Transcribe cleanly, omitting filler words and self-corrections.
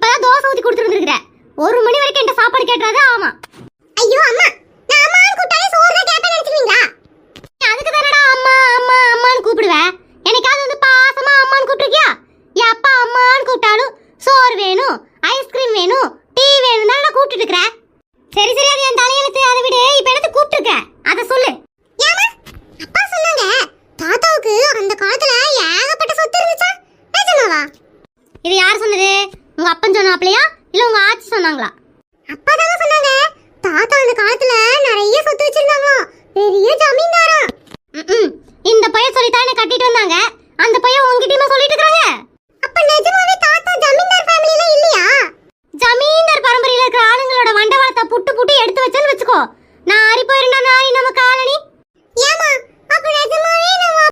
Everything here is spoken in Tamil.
இப்பதான் தோசை ஊத்தி கொடுத்துருந்துருக்குற. 1 மணி வரைக்கும் என்கிட்ட சாப்பாடு கேட்டாதே ஆமா. ஐயோ அம்மா, நான் அம்மான்னு கூப்பிட்டாலே சோறு தான் கேட்பேன்னு நினைச்சுவீங்களா? அதுக்கு தானடா அம்மா அம்மா அம்மான்னு கூப்பிடுவேன். எனக்காவது வந்து பாசமா அம்மான்னு கூப்பிட்டுருக்கியா? என் அப்பா அம்மான்னு கூப்பிட்டாலும் சோறு வேணும், ஐஸ்கிரீம் வேணும், டீ வேணும் தான் கூப்பிட்டு இருக்கிற. சரி சரி, அது என் தலையெழுத்து. அதை விட இப்ப எனக்கு கூப்பிட்டுருக்க, அதை சொல்லு. ஏமா அப்பா சொன்னாங்க தாத்தாவுக்கு அந்த காலத்துல ஏகப்பட்ட சொத்து இருந்துச்சா? நிஜமாவா? இது யார் சொன்னது? உங்க அப்பன் சொன்னாப்லையா இல்ல உங்க ஆச்சி சொன்னாங்களா?